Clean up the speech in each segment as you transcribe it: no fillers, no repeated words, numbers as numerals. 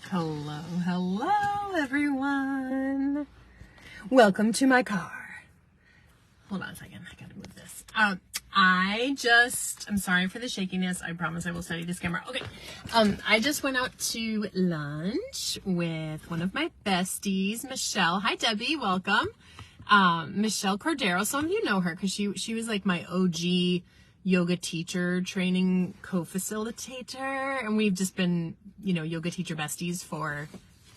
Hello, hello, everyone. Welcome to my car. Hold on a second. I gotta move this. I'm sorry for the shakiness. I promise I will steady this camera. Okay. I just went out to lunch with one of my besties, Michelle. Hi, Debbie. Welcome. Michelle Cordero. Some of you know her because she was like my OG yoga teacher training co-facilitator, and we've just been, yoga teacher besties for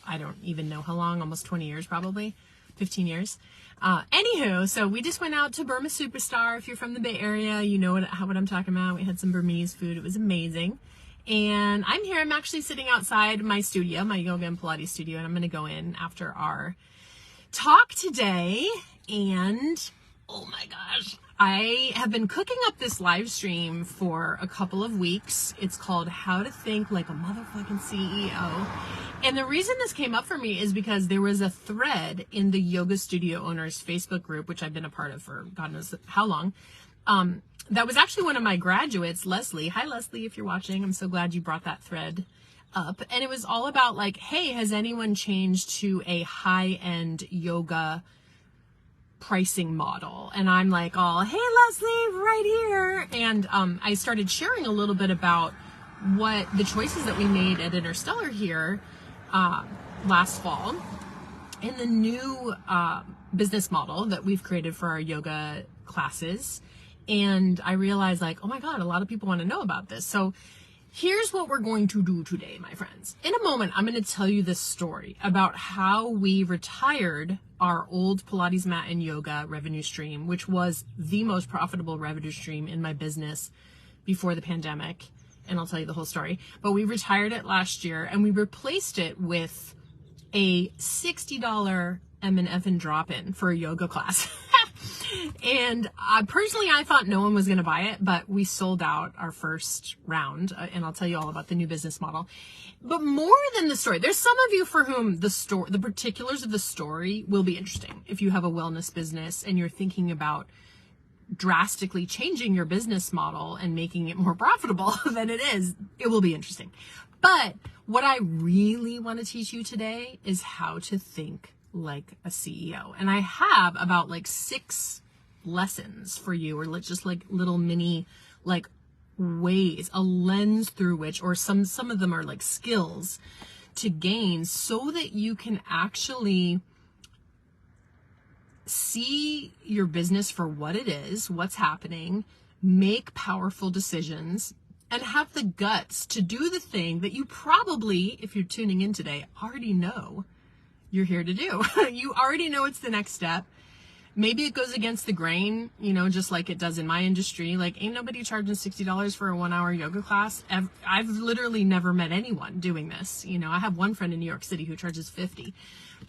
I don't even know how long, almost 20 years, probably 15 years. Anywho, so we just went out to Burma Superstar. If you're from the Bay Area, you know what I'm talking about. We had some Burmese food. It was amazing. And I'm here. I'm actually sitting outside my studio, my yoga and Pilates studio, and I'm going to go in after our talk today. And oh my gosh, I have been cooking up this live stream for a couple of weeks. It's called How to Think Like a Motherfucking CEO. And the reason this came up for me is because there was a thread in the Yoga Studio Owners Facebook group, which I've been a part of for God knows how long. That was actually one of my graduates, Leslie. Hi, Leslie, if you're watching. I'm so glad you brought that thread up. And it was all about like, hey, has anyone changed to a high-end yoga pricing model? And I'm like, oh, hey, Leslie, right here. And I started sharing a little bit about what the choices that we made at Interstellar here last fall in the new business model that we've created for our yoga classes. And I realized like, oh my God, a lot of people want to know about this. So here's what we're going to do today, my friends. In a moment, I'm going to tell you this story about how we retired our old Pilates mat and yoga revenue stream, which was the most profitable revenue stream in my business before the pandemic. And I'll tell you the whole story. But we retired it last year and we replaced it with a $60 M&F and drop-in for a yoga class. And personally, I thought no one was going to buy it, but we sold out our first round. And I'll tell you all about the new business model. But more than the story, there's some of you for whom the particulars of the story will be interesting. If you have a wellness business and you're thinking about drastically changing your business model and making it more profitable than it is, it will be interesting. But what I really want to teach you today is how to think like a CEO. And I have about like 6 lessons for you, or just like little mini like ways, a lens through which, or some of them are like skills to gain so that you can actually see your business for what it is, what's happening, make powerful decisions, and have the guts to do the thing that you probably, if you're tuning in today, already know you're here to do. You already know it's the next step. Maybe it goes against the grain, just like it does in my industry. Like, ain't nobody charging $60 for a 1-hour yoga class. I've literally never met anyone doing this. I have one friend in New York City who charges $50,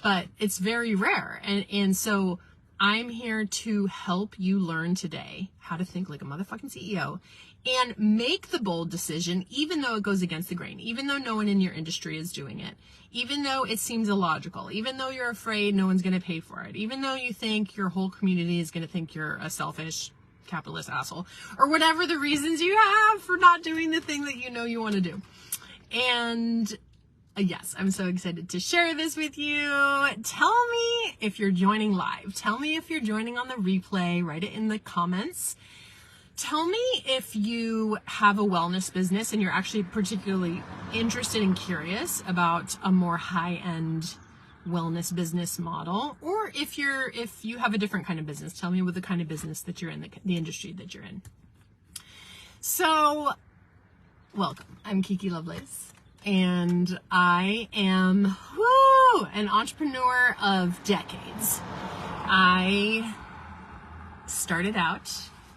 but it's very rare. And so I'm here to help you learn today how to think like a motherfucking CEO and make the bold decision, even though it goes against the grain, even though no one in your industry is doing it, even though it seems illogical, even though you're afraid no one's going to pay for it, even though you think your whole community is going to think you're a selfish capitalist asshole, or whatever the reasons you have for not doing the thing that you want to do. And yes, I'm so excited to share this with you. Tell me if you're joining live. Tell me if you're joining on the replay. Write it in the comments. Tell me if you have a wellness business and you're actually particularly interested and curious about a more high-end wellness business model, or if you have a different kind of business. Tell me what the kind of business that you're in, the industry that you're in. So, welcome. I'm Kiki Lovelace, and I am an entrepreneur of decades. I started out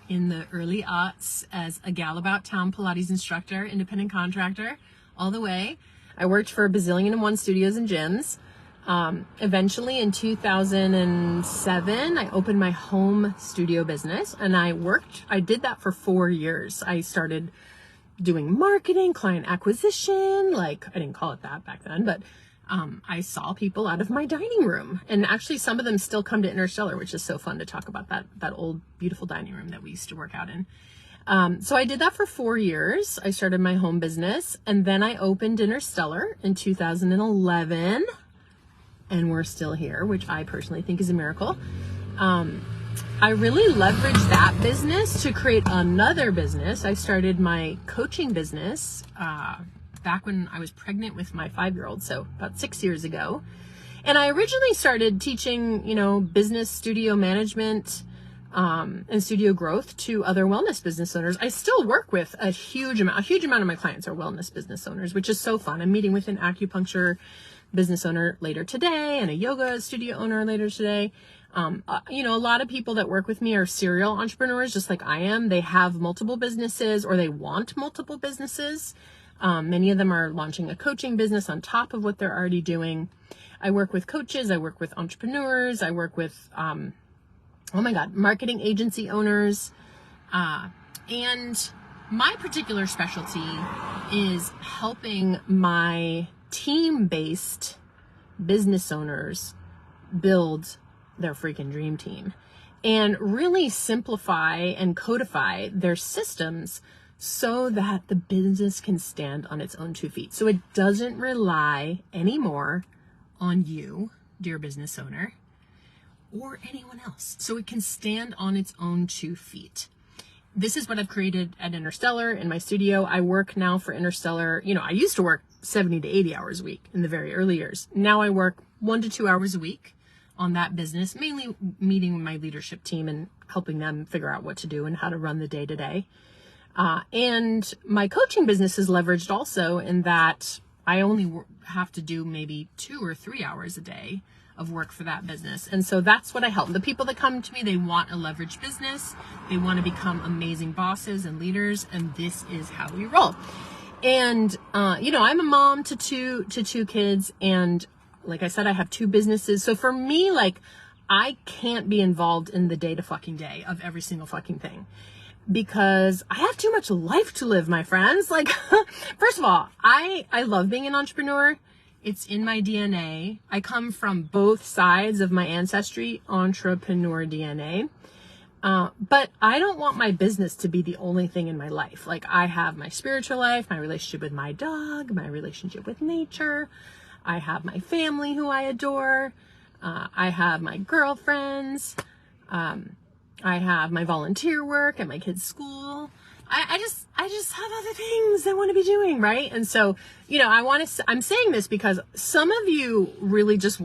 in the early aughts as a gal about town Pilates instructor, independent contractor, all the way. I worked for a bazillion and one studios and gyms. Eventually in 2007, I opened my home studio business, and I did that for 4 years. I started doing marketing, client acquisition, like I didn't call it that back then, but I saw people out of my dining room, and actually some of them still come to Interstellar, which is so fun to talk about that old beautiful dining room that we used to work out in. So I did that for 4 years. I started my home business, and then I opened Interstellar in 2011, and we're still here, which I personally think is a miracle. I really leveraged that business to create another business. I started my coaching business back when I was pregnant with my 5-year-old, so about 6 years ago. And I originally started teaching, business studio management and studio growth to other wellness business owners. I still work with a huge amount of my clients are wellness business owners, which is so fun. I'm meeting with an acupuncture business owner later today and a yoga studio owner later today. A lot of people that work with me are serial entrepreneurs, just like I am. They have multiple businesses or they want multiple businesses. Many of them are launching a coaching business on top of what they're already doing. I work with coaches. I work with entrepreneurs. I work with, marketing agency owners. And my particular specialty is helping my team-based business owners build their freaking dream team and really simplify and codify their systems so that the business can stand on its own 2 feet. So it doesn't rely anymore on you, dear business owner, or anyone else. So it can stand on its own 2 feet. This is what I've created at Interstellar in my studio. I work now for Interstellar. I used to work 70 to 80 hours a week in the very early years. Now I work 1 to 2 hours a week on that business, mainly meeting my leadership team and helping them figure out what to do and how to run the day to day. And my coaching business is leveraged also in that I only have to do maybe 2 or 3 hours a day of work for that business. And so that's what I help. The people that come to me, they want a leveraged business. They want to become amazing bosses and leaders. And this is how we roll. And, I'm a mom to two kids. And like I said, I have 2 businesses. So for me, I can't be involved in the day of every single fucking thing because I have too much life to live, my friends. First of all, I love being an entrepreneur. It's in my DNA. I come from both sides of my ancestry, entrepreneur DNA. But I don't want my business to be the only thing in my life. I have my spiritual life, my relationship with my dog, my relationship with nature. I have my family who I adore. I have my girlfriends. I have my volunteer work at my kids' school. I just have other things I want to be doing, right? And so, I'm saying this because some of you really just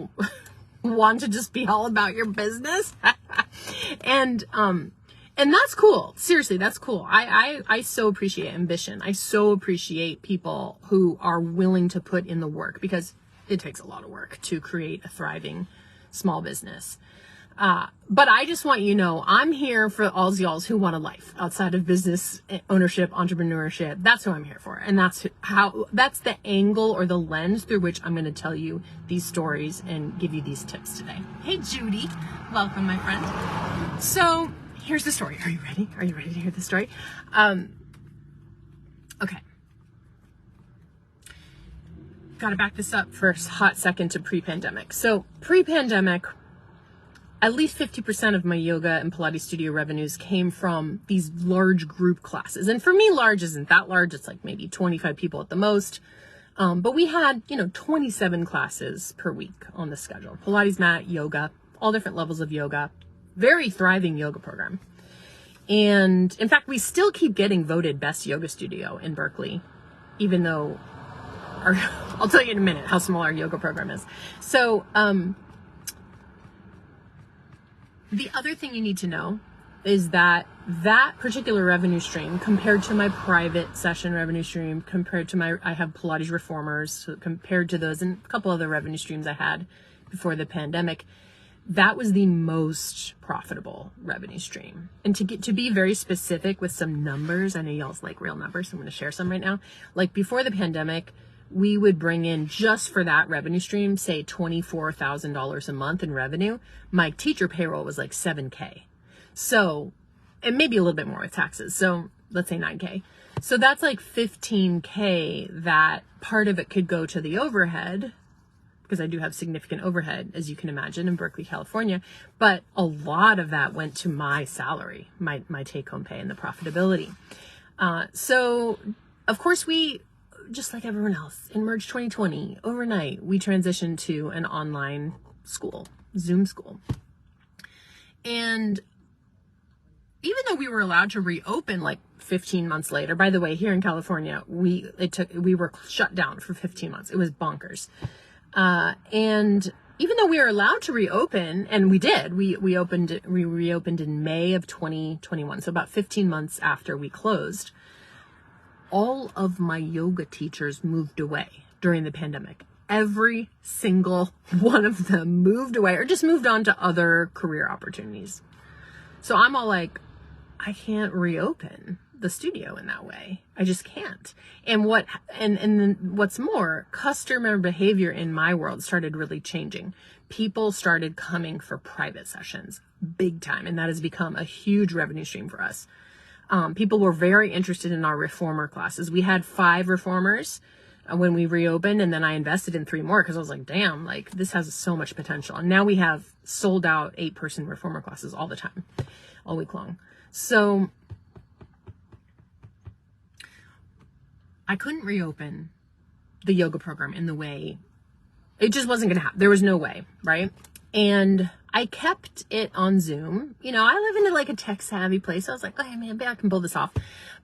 want to just be all about your business. And that's cool. Seriously, that's cool. I so appreciate ambition. I so appreciate people who are willing to put in the work because it takes a lot of work to create a thriving small business. But I just want I'm here for all y'alls who want a life outside of business ownership, entrepreneurship. That's who I'm here for. And that's the angle or the lens through which I'm going to tell you these stories and give you these tips today. Hey, Judy. Welcome, my friend. So here's the story. Are you ready? Are you ready to hear the story? Okay. Got to back this up for a hot second to pre-pandemic. So pre-pandemic, at least 50% of my yoga and Pilates studio revenues came from these large group classes. And for me, large isn't that large. It's maybe 25 people at the most. But we had, 27 classes per week on the schedule. Pilates mat, yoga, all different levels of yoga. Very thriving yoga program. And in fact, we still keep getting voted best yoga studio in Berkeley, even though I'll tell you in a minute how small our yoga program is. So, the other thing you need to know is that particular revenue stream compared to my private session revenue stream, compared to I have Pilates reformers, so compared to those and a couple other revenue streams I had before the pandemic, that was the most profitable revenue stream. And to be very specific with some numbers, I know y'all's like real numbers, so I'm going to share some right now. Before the pandemic, we would bring in just for that revenue stream, say $24,000 a month in revenue. My teacher payroll was $7K. So, and maybe a little bit more with taxes. So let's say $9K. So that's $15K that part of it could go to the overhead because I do have significant overhead, as you can imagine, in Berkeley, California. But a lot of that went to my salary, my take-home pay and the profitability. So, of course, we, just like everyone else, in March 2020, overnight, we transitioned to an online school, Zoom school. And even though we were allowed to reopen like 15 months later, by the way, here in California, we were shut down for 15 months. It was bonkers. And even though we were allowed to reopen, and we did, we reopened in May of 2021. So about 15 months after we closed, all of my yoga teachers moved away during the pandemic. Every single one of them moved away or just moved on to other career opportunities. So I'm all like, I can't reopen the studio in that way. I just can't. And then what's more, customer behavior in my world started really changing. People started coming for private sessions big time. And that has become a huge revenue stream for us. People were very interested in our reformer classes. We had 5 reformers when we reopened, and then I invested in 3 more because I was like, damn, like this has so much potential. And now we have sold out 8-person reformer classes all the time, all week long. So I couldn't reopen the yoga program in the way, it just wasn't going to happen. There was no way, right? And I kept it on Zoom. You know, I live in like a tech savvy place. So I was like, okay, maybe I can pull this off.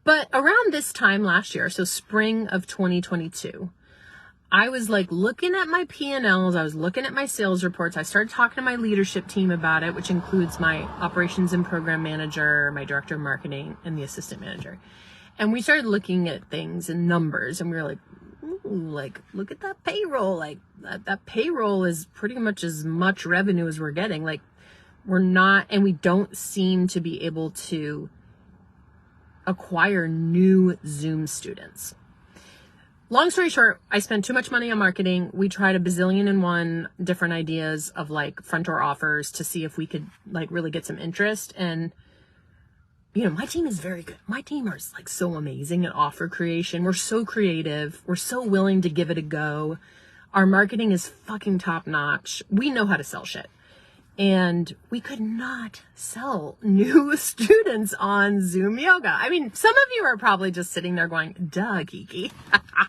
But around this time last year, so spring of 2022, I was like looking at my P&Ls. I was looking at my sales reports. I started talking to my leadership team about it, which includes my operations and program manager, my director of marketing, and the assistant manager. And we started looking at things and numbers, and we were like, ooh, like, look at that payroll. Like that payroll is pretty much as much revenue as we're getting. Like we're not, and we don't seem to be able to acquire new Zoom students. Long story short, I spent too much money on marketing. We tried a bazillion and one different ideas of like front door offers to see if we could like really get some interest. And, you know, my team is very good. My team is like so amazing at offer creation. We're so creative. We're so willing to give it a go. Our marketing is fucking top notch. We know how to sell shit. And we could not sell new students on Zoom yoga. I mean, some of you are probably just sitting there going, duh, Kiki.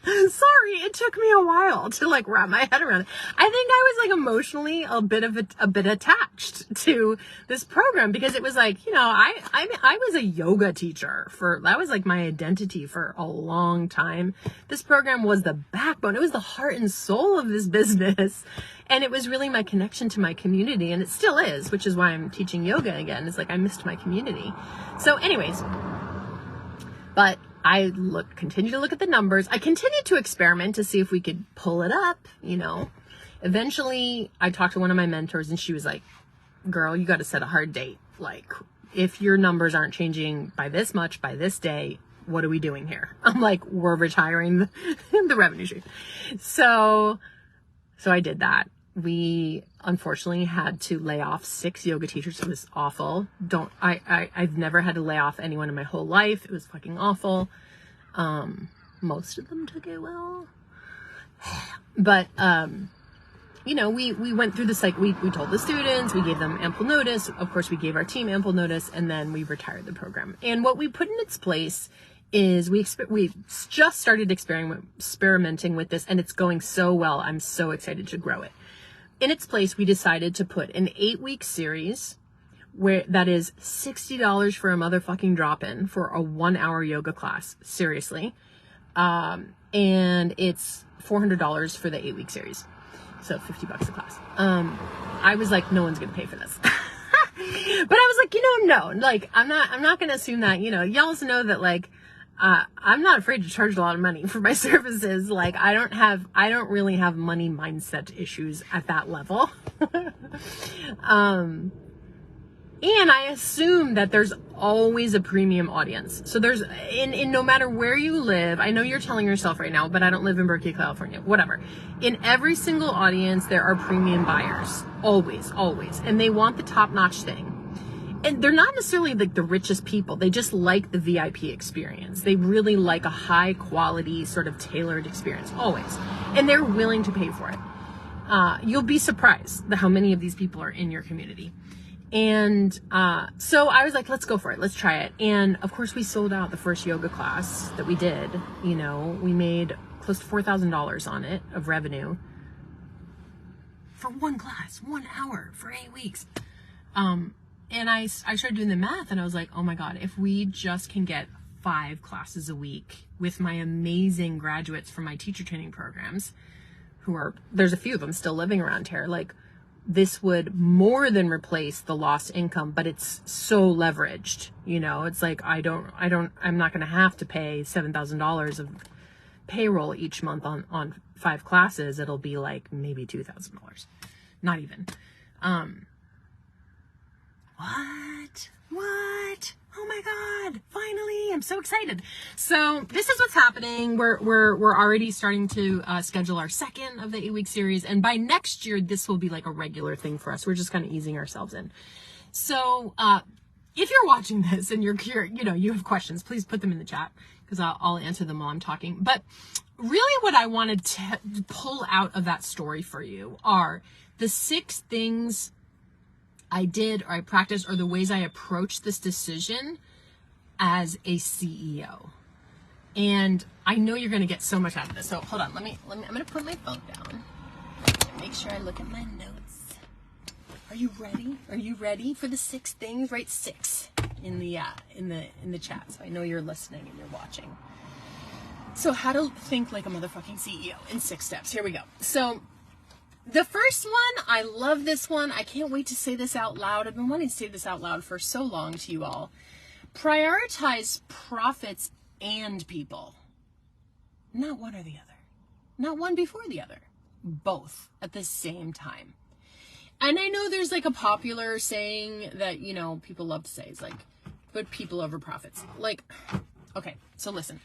Sorry, it took me a while to like wrap my head around it. I think I was like emotionally a bit attached to this program because it was like, you know, I was a yoga teacher that was like my identity for a long time. This program was the backbone. It was the heart and soul of this business. And it was really my connection to my community, and it still is, which is why I'm teaching yoga again. It's like I missed my community. So anyways, but I continued to look at the numbers. I continued to experiment to see if we could pull it up, you know. Eventually, I talked to one of my mentors, and she was like, girl, you got to set a hard date. Like, if your numbers aren't changing by this much, by this day, what are we doing here? I'm like, we're retiring the revenue stream. So I did that. We unfortunately had to lay off 6 yoga teachers. It was awful. I've never had to lay off anyone in my whole life. It was fucking awful. Most of them took it well. But, you know, we went through this, like, we told the students, we gave them ample notice. Of course, we gave our team ample notice, and then we retired the program. And what we put in its place is we just started experimenting with this, and it's going so well. I'm so excited to grow it. In its place, we decided to put an 8-week series that is $60 for a motherfucking drop-in for a 1-hour yoga class. Seriously. And it's $400 for the 8-week series. So $50 a class. I was like, no one's going to pay for this. But I was like, you know, no, like, I'm not going to assume that, you know, y'all know that, like, I'm not afraid to charge a lot of money for my services. Like, I don't really have money mindset issues at that level. And I assume that there's always a premium audience. So there's, in no matter where you live, I know you're telling yourself right now, but I don't live in Berkeley, California, whatever. In every single audience, there are premium buyers. Always, always. And they want the top-notch thing. And they're not necessarily like the richest people. They just like the VIP experience. They really like a high quality sort of tailored experience, always. And they're willing to pay for it. you'll be surprised how many of these people are in your community. And so I was like, let's go for it. Let's try it. And of course we sold out the first yoga class that we did. You know, we made close to $4,000 on it of revenue for one class, 1 hour for 8 weeks. And I started doing the math and I was like, oh my God, if we just can get 5 classes a week with my amazing graduates from my teacher training programs, there's a few of them still living around here, like this would more than replace the lost income, but it's so leveraged, you know, it's like, I'm not going to have to pay $7,000 of payroll each month on 5 classes. It'll be like maybe $2,000, not even. What? Oh my God, finally, I'm so excited. So this is what's happening. We're already starting to schedule our second of the 8-week series. And by next year, this will be like a regular thing for us. We're just kind of easing ourselves in. So if you're watching this and you're curious, you know, you have questions, please put them in the chat because I'll answer them while I'm talking. But really what I wanted to pull out of that story for you are the 6 things I did or I practiced or the ways I approached this decision as a CEO. And I know you're going to get so much out of this. So hold on, I'm going to put my phone down and make sure I look at my notes. Are you ready? Are you ready for the 6 things? Write 6 in the chat. So I know you're listening and you're watching. So how to think like a motherfucking CEO in 6 steps. Here we go. So the first one, I love this one. I can't wait to say this out loud. I've been wanting to say this out loud for so long to you all. Prioritize profits and people. Not one or the other. Not one before the other. Both at the same time. And I know there's like a popular saying that, you know, people love to say. It's like, put people over profits. Like, okay, so listen.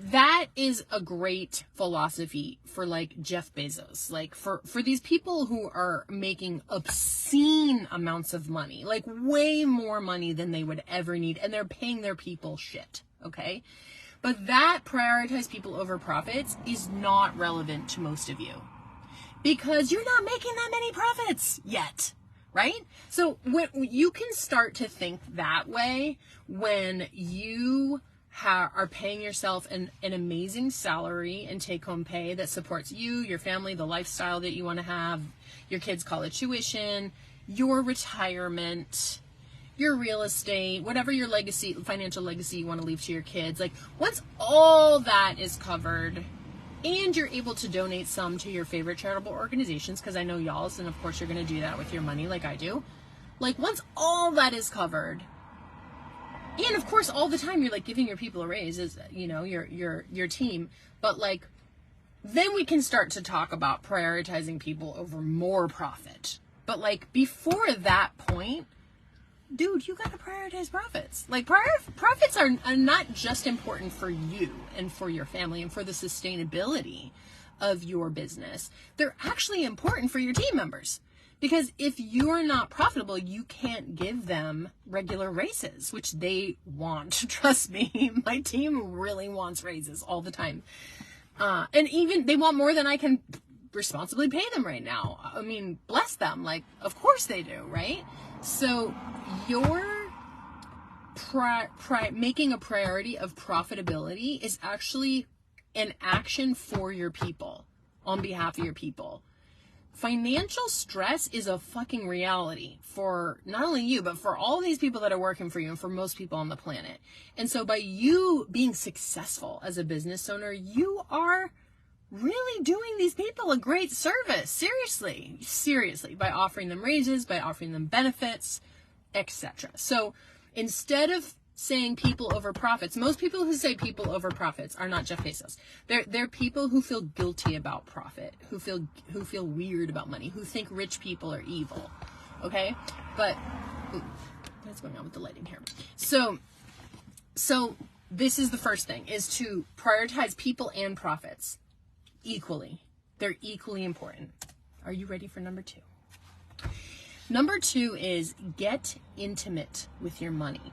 That is a great philosophy for like Jeff Bezos, like for these people who are making obscene amounts of money, like way more money than they would ever need. And they're paying their people shit. Okay. But that prioritize people over profits is not relevant to most of you because you're not making that many profits yet. Right? So when you can start to think that way when you are paying yourself an amazing salary and take-home pay that supports you, your family, the lifestyle that you want to have, your kids' college tuition, your retirement, your real estate, whatever your legacy, financial legacy you want to leave to your kids. Like once all that is covered and you're able to donate some to your favorite charitable organizations, because I know y'all's, and of course you're going to do that with your money like I do. Like once all that is covered, and of course, all the time you're like giving your people a raise, as you know, your team. But like, then we can start to talk about prioritizing people over more profit. But like before that point, dude, you got to prioritize profits. Like profits are not just important for you and for your family and for the sustainability of your business. They're actually important for your team members. Because if you're not profitable, you can't give them regular raises, which they want. Trust me, my team really wants raises all the time. And even they want more than I can responsibly pay them right now. I mean, bless them. Like, of course they do, right? So your making a priority of profitability is actually an action for your people, on behalf of your people. Financial stress is a fucking reality for not only you, but for all these people that are working for you and for most people on the planet. And so by you being successful as a business owner, you are really doing these people a great service. Seriously, by offering them raises, by offering them benefits, etc. So instead of saying people over profits, most people who say people over profits are not Jeff Bezos. They're people who feel guilty about profit, who feel weird about money, who think rich people are evil. Okay? But what's going on with the lighting here? So this is the first thing, is to prioritize people and profits equally. They're equally important. Are you ready for number 2? Number 2 is get intimate with your money.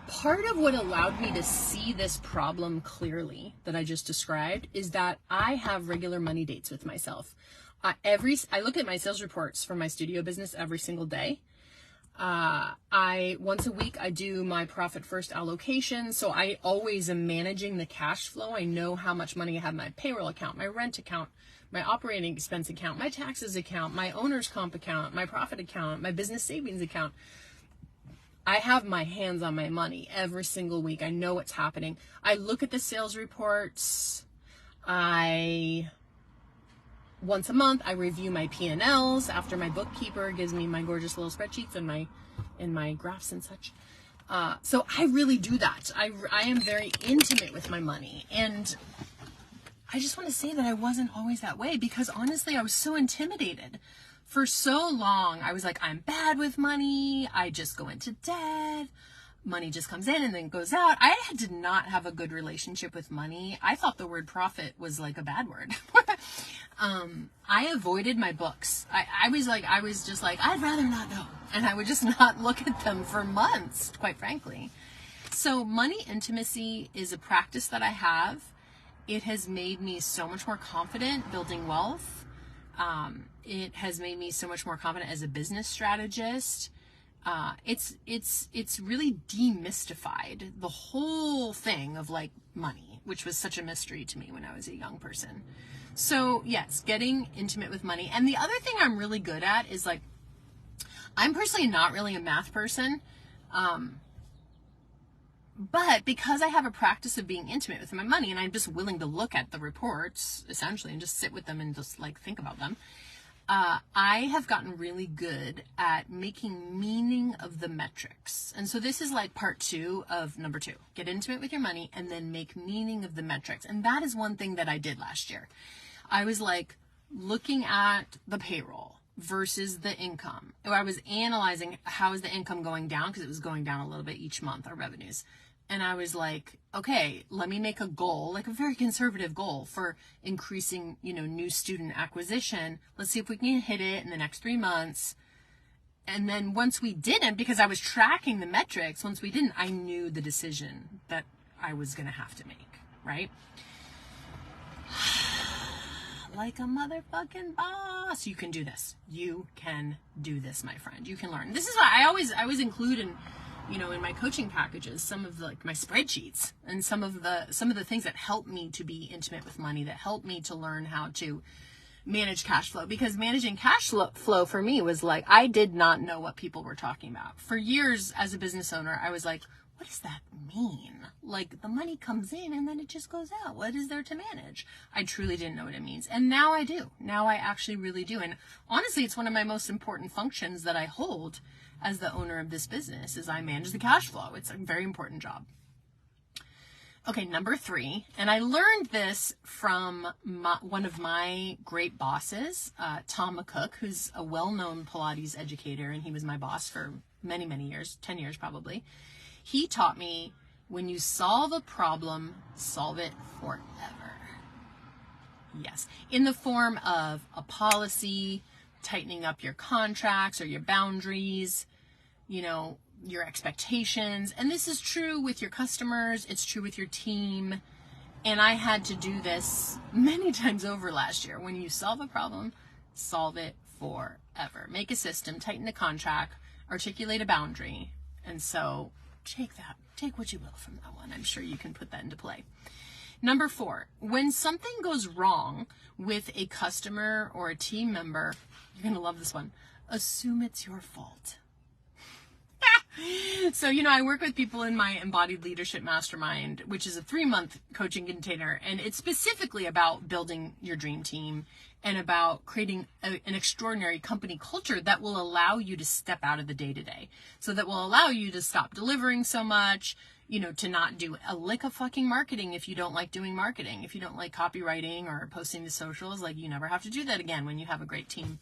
Part of what allowed me to see this problem clearly that I just described is that I have regular money dates with myself. I look at my sales reports for my studio business every single day. Once a week, I do my profit first allocation. So I always am managing the cash flow. I know how much money I have in my payroll account, my rent account, my operating expense account, my taxes account, my owner's comp account, my profit account, my business savings account. I have my hands on my money every single week. I know what's happening. I look at the sales reports. Once a month, I review my P&Ls after my bookkeeper gives me my gorgeous little spreadsheets and my graphs and such. So I really do that. I am very intimate with my money. And I just want to say that I wasn't always that way, because honestly, I was so intimidated. For so long, I was like, I'm bad with money. I just go into debt. Money just comes in and then goes out. I did not have a good relationship with money. I thought the word profit was like a bad word. I avoided my books. I was just like, I'd rather not know. And I would just not look at them for months, quite frankly. So money intimacy is a practice that I have. It has made me so much more confident building wealth. It has made me so much more confident as a business strategist. It's really demystified the whole thing of like money, which was such a mystery to me when I was a young person. So yes, getting intimate with money. And the other thing I'm really good at is like, I'm personally not really a math person. But because I have a practice of being intimate with my money, and I'm just willing to look at the reports essentially and just sit with them and just like think about them, I have gotten really good at making meaning of the metrics. And so this is like part 2 of number 2. Get intimate with your money and then make meaning of the metrics. And that is one thing that I did last year. I was like looking at the payroll versus the income. I was analyzing how is the income going down, because it was going down a little bit each month, our revenues. And I was like, okay, let me make a goal, like a very conservative goal for increasing, new student acquisition. Let's see if we can hit it in the next 3 months. And then once we didn't, because I was tracking the metrics, once we didn't, I knew the decision that I was going to have to make, right? Like a motherfucking boss. You can do this. You can do this, my friend. You can learn. This is why I always include in my coaching packages, some of like my spreadsheets and some of the things that help me to be intimate with money, that help me to learn how to manage cash flow. Because managing cash flow for me was like, I did not know what people were talking about. For years as a business owner, I was like, what does that mean? Like, the money comes in and then it just goes out. What is there to manage? I truly didn't know what it means. And now I do. Now I actually really do. And honestly, it's one of my most important functions that I hold as the owner of this business, is I manage the cash flow. It's a very important job. Okay, number 3, and I learned this from one of my great bosses, Tom McCook, who's a well-known Pilates educator, and he was my boss for many, many years, 10 years probably. He taught me, when you solve a problem, solve it forever. Yes, in the form of a policy, tightening up your contracts or your boundaries, your expectations. And this is true with your customers. It's true with your team. And I had to do this many times over last year. When you solve a problem, solve it forever. Make a system, tighten a contract, articulate a boundary. And so take what you will from that one. I'm sure you can put that into play. Number 4, when something goes wrong with a customer or a team member, you're going to love this one. Assume it's your fault. So, I work with people in my Embodied Leadership Mastermind, which is a 3-month coaching container. And it's specifically about building your dream team and about creating an extraordinary company culture that will allow you to step out of the day-to-day. So that will allow you to stop delivering so much, to not do a lick of fucking marketing if you don't like doing marketing. If you don't like copywriting or posting to socials, like, you never have to do that again when you have a great team.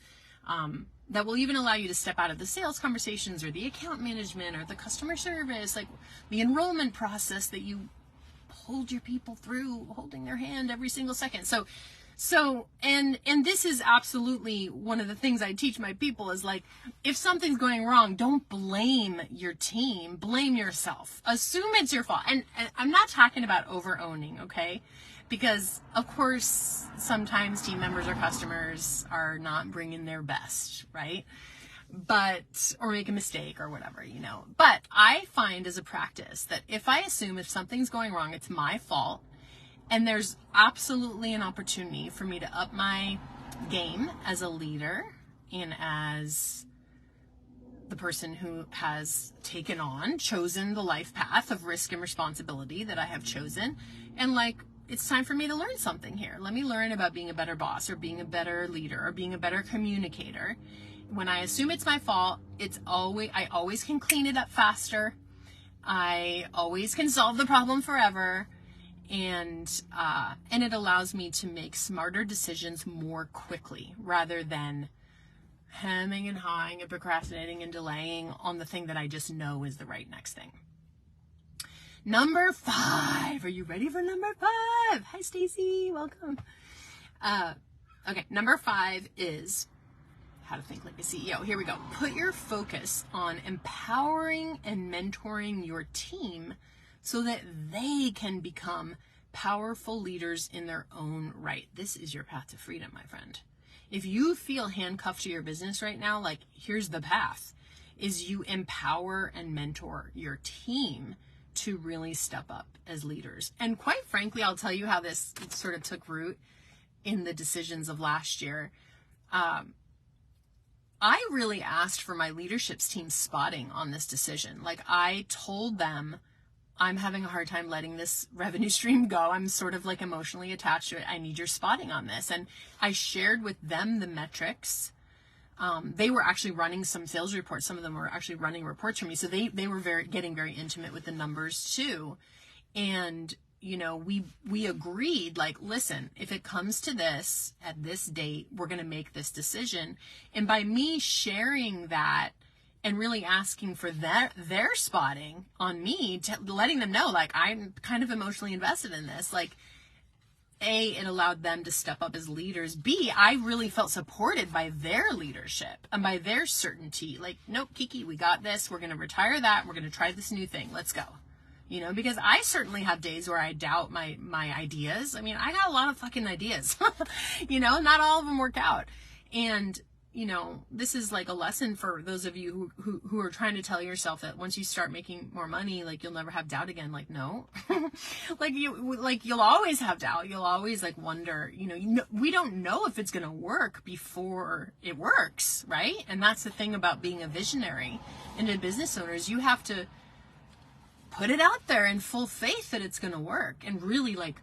That will even allow you to step out of the sales conversations or the account management or the customer service, like the enrollment process that you hold your people through, holding their hand every single second. And this is absolutely one of the things I teach my people is like, if something's going wrong, don't blame your team, blame yourself. Assume it's your fault. And I'm not talking about over owning, okay? Because of course, sometimes team members or customers are not bringing their best, right? Or make a mistake or whatever, you know. But I find as a practice that if I assume if something's going wrong, it's my fault, and there's absolutely an opportunity for me to up my game as a leader and as the person who has chosen the life path of risk and responsibility that I have chosen, and like, it's time for me to learn something here. Let me learn about being a better boss or being a better leader or being a better communicator. When I assume it's my fault, I always can clean it up faster. I always can solve the problem forever. And it allows me to make smarter decisions more quickly rather than hemming and hawing and procrastinating and delaying on the thing that I just know is the right next thing. Number 5. Are you ready for number 5? Hi, Stacy. Welcome. Okay. Number 5 is how to think like a CEO. Here we go. Put your focus on empowering and mentoring your team so that they can become powerful leaders in their own right. This is your path to freedom, my friend. If you feel handcuffed to your business right now, like, here's the path, is you empower and mentor your team to really step up as leaders. And quite frankly, I'll tell you how this sort of took root in the decisions of last year. I really asked for my leadership's team spotting on this decision. Like, I told them, I'm having a hard time letting this revenue stream go. I'm sort of like emotionally attached to it. I need your spotting on this. And I shared with them the metrics. They were actually running some sales reports. Some of them were actually running reports for me. So they were getting very intimate with the numbers too. And, you know, we agreed, like, listen, if it comes to this at this date, we're going to make this decision. And by me sharing that and really asking for their spotting on me, letting them know, like, I'm kind of emotionally invested in this, like, A, it allowed them to step up as leaders. B, I really felt supported by their leadership and by their certainty. Like, nope, Kiki, we got this. We're going to retire that. We're going to try this new thing. Let's go. You know, because I certainly have days where I doubt my ideas. I mean, I got a lot of fucking ideas, you know, not all of them work out. And, you know, this is like a lesson for those of you who are trying to tell yourself that once you start making more money, like, you'll never have doubt again. Like, no, you'll always have doubt. You'll always, like, wonder, you know, we don't know if it's going to work before it works. Right. And that's the thing about being a visionary and a business owner, is you have to put it out there in full faith that it's going to work, and really, like,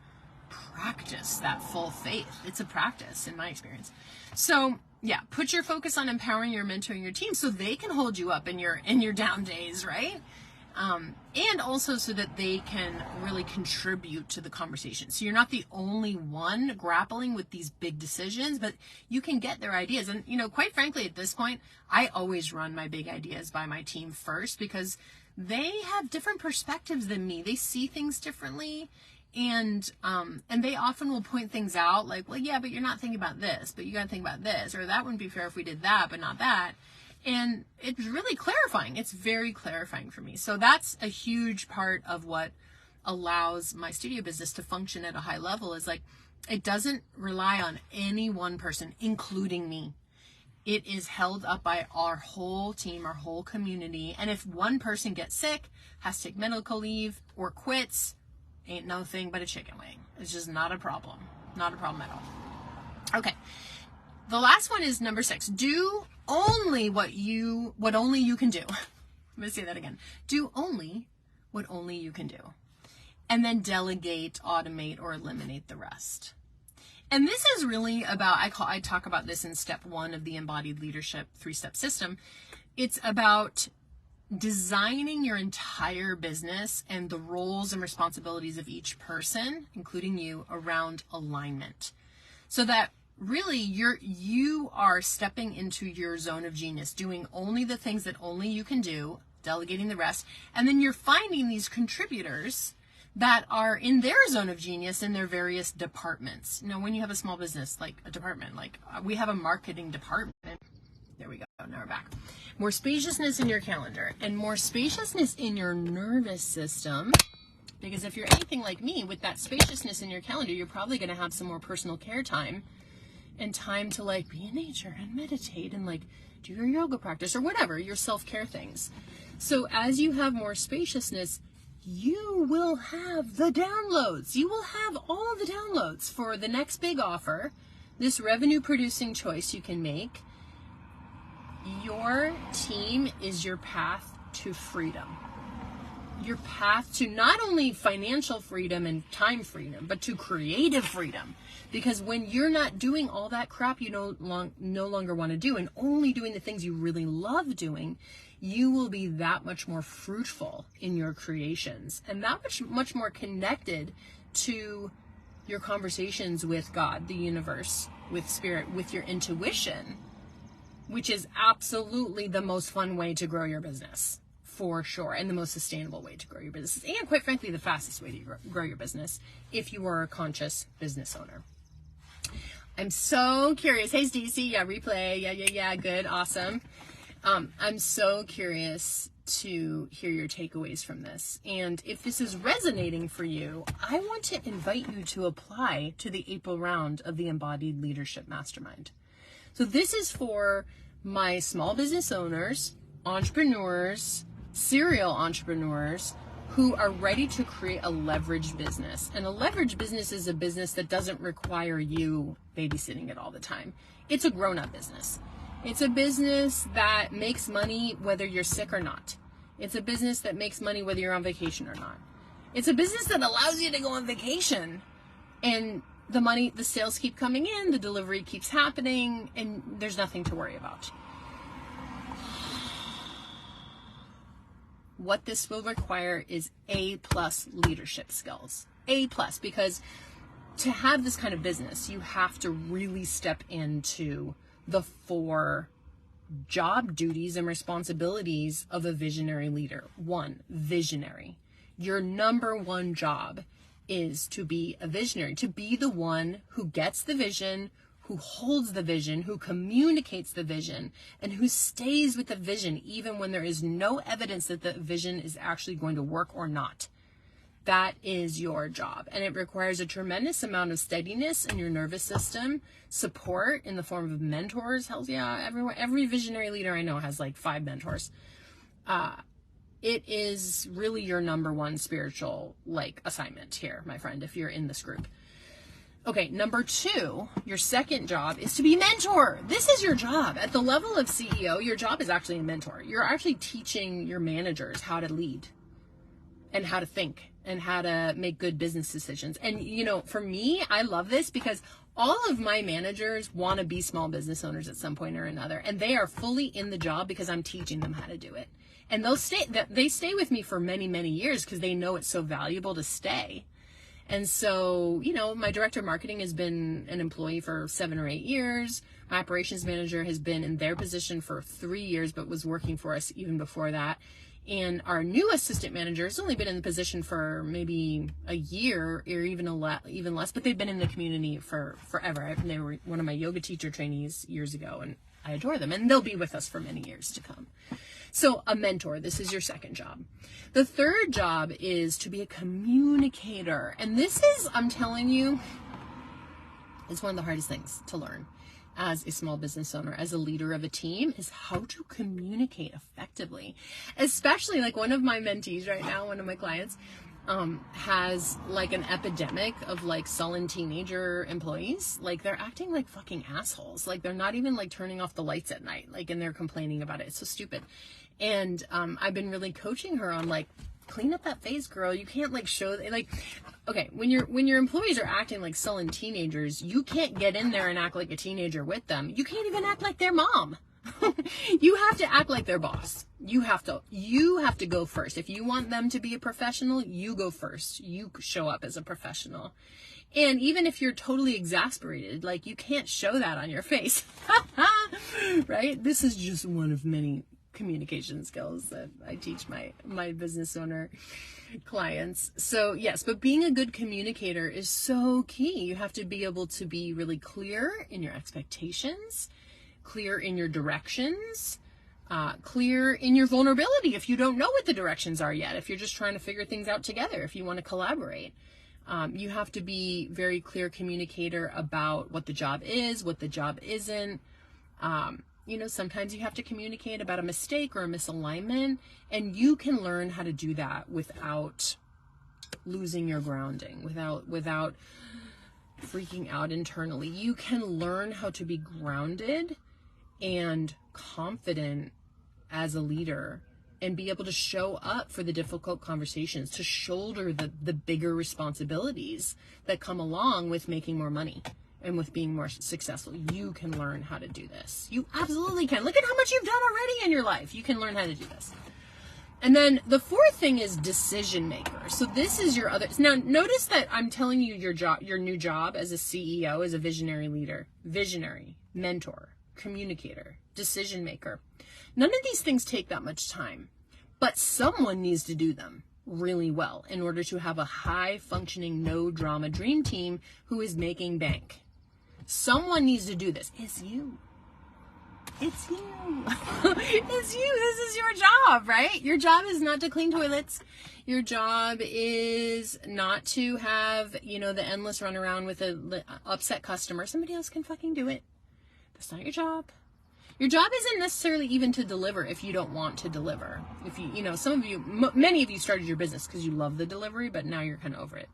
practice that full faith. It's a practice in my experience. So yeah, put your focus on empowering your mentoring your team so they can hold you up in your down days, right? And also so that they can really contribute to the conversation. So you're not the only one grappling with these big decisions, but you can get their ideas. And, you know, quite frankly, at this point, I always run my big ideas by my team first, because they have different perspectives than me. They see things differently. And they often will point things out, like, well, yeah, but you're not thinking about this, but you got to think about this, or that wouldn't be fair if we did that, but not that. And it's really clarifying. It's very clarifying for me. So that's a huge part of what allows my studio business to function at a high level, is like, it doesn't rely on any one person, including me. It is held up by our whole team, our whole community. And if one person gets sick, has to take medical leave, or quits, ain't no thing but a chicken wing. It's just not a problem. Not a problem at all. Okay. The last one is number 6. Do only what only you can do. I'm going to say that again. Do only what only you can do. And then delegate, automate, or eliminate the rest. And this is really about, I talk about this in step 1 of the Embodied Leadership 3-step system. It's about designing your entire business and the roles and responsibilities of each person, including you, around alignment. So that really you are stepping into your zone of genius, doing only the things that only you can do, delegating the rest. And then you're finding these contributors that are in their zone of genius in their various departments. You know, when you have a small business, like a department, like we have a marketing department. There we go. Now we're back. More spaciousness in your calendar and more spaciousness in your nervous system Because if you're anything like me, with that spaciousness in your calendar, you're probably going to have some more personal care time and time to like be in nature and meditate and like do your yoga practice or whatever, your self-care things. So as you have more spaciousness, you will have the downloads. You will have all the downloads for the next big offer, this revenue producing choice you can make. Your team is your path to freedom. Your path to not only financial freedom and time freedom, but to creative freedom. Because when you're not doing all that crap you no longer want to do and only doing the things you really love doing, you will be that much more fruitful in your creations and that much more connected to your conversations with God, the universe, with spirit, with your intuition, which is absolutely the most fun way to grow your business. For sure, and the most sustainable way to grow your business, and quite frankly, the fastest way to grow your business if you are a conscious business owner. I'm so curious. Hey, Stacey, yeah, replay, yeah, good, awesome. I'm so curious to hear your takeaways from this, and if this is resonating for you, I want to invite you to apply to the April round of the Embodied Leadership Mastermind. So this is for my small business owners, entrepreneurs, serial entrepreneurs who are ready to create a leveraged business. And a leveraged business is a business that doesn't require you babysitting it all the time. It's a grown-up business. It's a business that makes money whether you're sick or not. It's a business that makes money whether you're on vacation or not. It's a business that allows you to go on vacation and the sales keep coming in, the delivery keeps happening, and there's nothing to worry about. What this will require is A+ leadership skills. A+, because to have this kind of business, you have to really step into the 4 job duties and responsibilities of a visionary leader. 1, visionary. Your number 1 job is to be a visionary, to be the one who gets the vision, who holds the vision, who communicates the vision, and who stays with the vision even when there is no evidence that the vision is actually going to work or not. That is your job. And it requires a tremendous amount of steadiness in your nervous system, support in the form of mentors. Hell yeah, every visionary leader I know has like 5 mentors. It is really your number 1 spiritual assignment here, my friend, if you're in this group. Okay, number 2, your second job is to be a mentor. This is your job. At the level of CEO, your job is actually a mentor. You're actually teaching your managers how to lead and how to think and how to make good business decisions. And, for me, I love this because all of my managers want to be small business owners at some point or another. And they are fully in the job because I'm teaching them how to do it. And they stay with me for many, many years because they know it's so valuable to stay. And so, my director of marketing has been an employee for 7 or 8 years. My operations manager has been in their position for 3 years, but was working for us even before that. And our new assistant manager has only been in the position for maybe a year or even less, but they've been in the community for forever. They were one of my yoga teacher trainees years ago, and I adore them, and they'll be with us for many years to come. So a mentor, this is your second job. The third job is to be a communicator. And this is, I'm telling you, it's one of the hardest things to learn as a small business owner, as a leader of a team, is how to communicate effectively. Especially one of my mentees right now, one of my clients, has an epidemic of sullen teenager employees. They're acting like fucking assholes. They're not even turning off the lights at night, and they're complaining about it. It's so stupid. And I've been really coaching her on clean up that face, girl. You can't show okay, when your employees are acting like sullen teenagers, you can't get in there and act like a teenager with them. You can't even act like their mom. You have to act like their boss. You have to go first. If you want them to be a professional, you go first. You show up as a professional. And even if you're totally exasperated, you can't show that on your face. Right? This is just one of many communication skills that I teach my business owner clients. So yes, but being a good communicator is so key. You have to be able to be really clear in your expectations, clear in your directions, clear in your vulnerability if you don't know what the directions are yet, if you're just trying to figure things out together, if you want to collaborate. You have to be very clear communicator about what the job is, what the job isn't. Sometimes you have to communicate about a mistake or a misalignment, and you can learn how to do that without losing your grounding, without freaking out internally. You can learn how to be grounded and confident as a leader and be able to show up for the difficult conversations, to shoulder the bigger responsibilities that come along with making more money and with being more successful. You can learn how to do this. You absolutely can. Look at how much you've done already in your life. You can learn how to do this. And then the fourth thing is decision maker. So this is your other. Now notice that I'm telling you your new job as a CEO, as a visionary leader, visionary, mentor, communicator, decision maker. None of these things take that much time, but someone needs to do them really well in order to have a high functioning, no drama dream team who is making bank. Someone needs to do this. It's you. It's you. It's you. This is your job, right? Your job is not to clean toilets. Your job is not to have, the endless run around with a upset customer. Somebody else can fucking do it. That's not your job. Your job isn't necessarily even to deliver if you don't want to deliver. If many of you started your business because you love the delivery, but now you're kind of over it.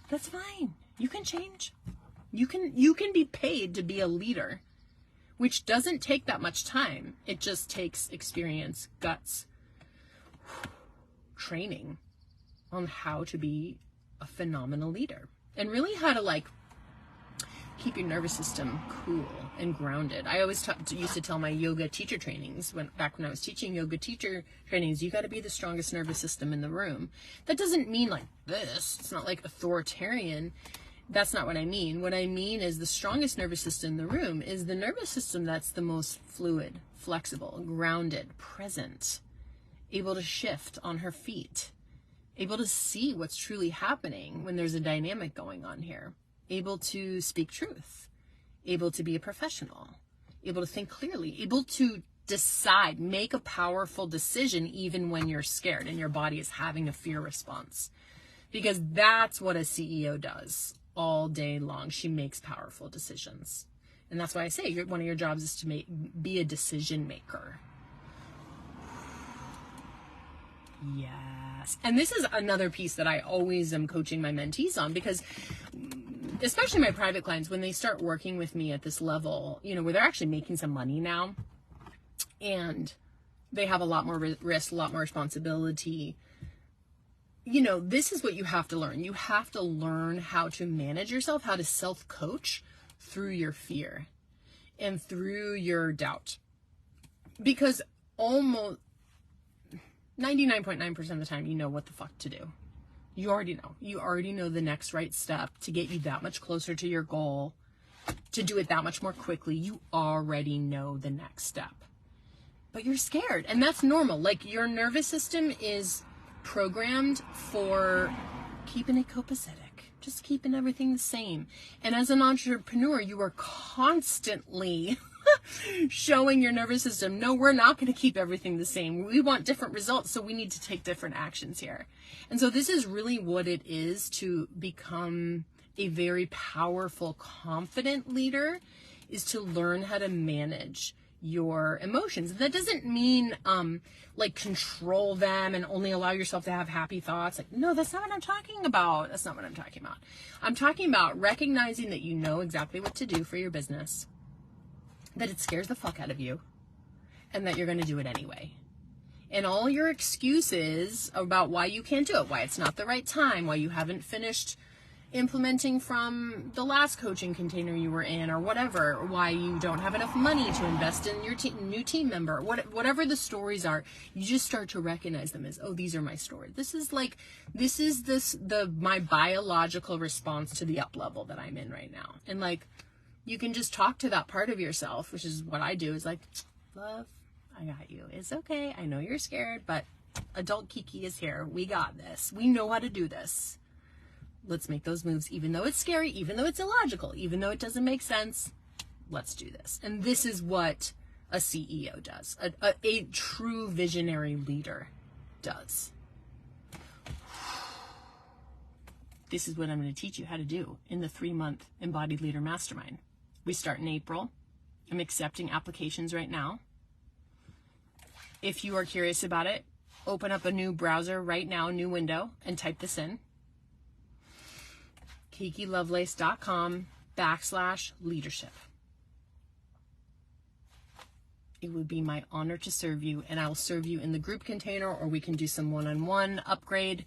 That's fine. You can change. You can be paid to be a leader, which doesn't take that much time. It just takes experience, guts, training on how to be a phenomenal leader and really how to keep your nervous system cool and grounded. I always used to tell my yoga teacher trainings, back when I was teaching yoga teacher trainings, you got to be the strongest nervous system in the room. That doesn't mean like this. It's not like authoritarian. That's not what I mean. What I mean is the strongest nervous system in the room is the nervous system that's the most fluid, flexible, grounded, present, able to shift on her feet, able to see what's truly happening when there's a dynamic going on here, able to speak truth, able to be a professional, able to think clearly, able to decide, make a powerful decision even when you're scared and your body is having a fear response. Because that's what a CEO does all day long. She makes powerful decisions. And that's why I say one of your jobs is to be a decision maker. Yes. And this is another piece that I always am coaching my mentees on, because especially my private clients, when they start working with me at this level, where they're actually making some money now and they have a lot more risk, a lot more responsibility, this is what you have to learn. You have to learn how to manage yourself, how to self-coach through your fear and through your doubt. Because almost 99.9% of the time, you know what the fuck to do. You already know. You already know the next right step to get you that much closer to your goal, to do it that much more quickly. You already know the next step. But you're scared, and that's normal. Your nervous system is programmed for keeping it copacetic, just keeping everything the same. And as an entrepreneur, you are constantly showing your nervous system, no, we're not going to keep everything the same. We want different results, so we need to take different actions here. And so this is really what it is to become a very powerful, confident leader, is to learn how to manage your emotions. That doesn't mean control them and only allow yourself to have happy thoughts. No, that's not what I'm talking about. That's not what I'm talking about. I'm talking about recognizing that you know exactly what to do for your business, that it scares the fuck out of you, and that you're going to do it anyway. And all your excuses about why you can't do it, why it's not the right time, why you haven't finished implementing from the last coaching container you were in, or whatever, why you don't have enough money to invest in your new team member, whatever the stories are, you just start to recognize them as, oh, these are my stories. This is my biological response to the up level that I'm in right now. And you can just talk to that part of yourself, which is what I do, is love, I got you. It's okay. I know you're scared, but adult Kiki is here. We got this. We know how to do this. Let's make those moves, even though it's scary, even though it's illogical, even though it doesn't make sense. Let's do this. And this is what a CEO does, a true visionary leader does. This is what I'm going to teach you how to do in the 3-month Embodied Leader Mastermind. We start in April. I'm accepting applications right now. If you are curious about it, open up a new browser right now, new window, and type this in. KikiLovelace.com/leadership. It would be my honor to serve you, and I'll serve you in the group container, or we can do some one-on-one upgrade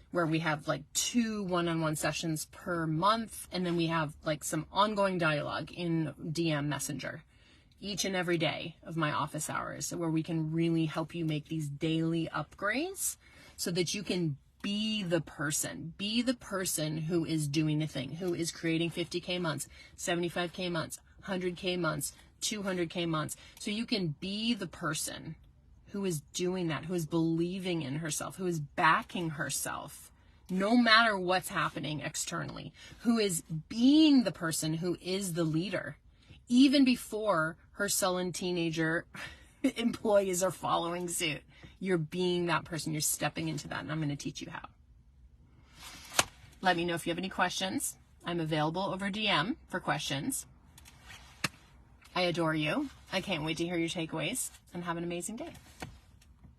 where we have like 2 one-on-one sessions per month, and then we have like some ongoing dialogue in DM Messenger each and every day of my office hours, where we can really help you make these daily upgrades so that you can be the person who is doing the thing, who is creating 50K months, 75K months, 100K months, 200K months. So you can be the person who is doing that, who is believing in herself, who is backing herself, no matter what's happening externally, who is being the person who is the leader, even before her sullen teenager employees are following suit. You're being that person. You're stepping into that, and I'm going to teach you how. Let me know if you have any questions. I'm available over DM for questions. I adore you. I can't wait to hear your takeaways, and have an amazing day.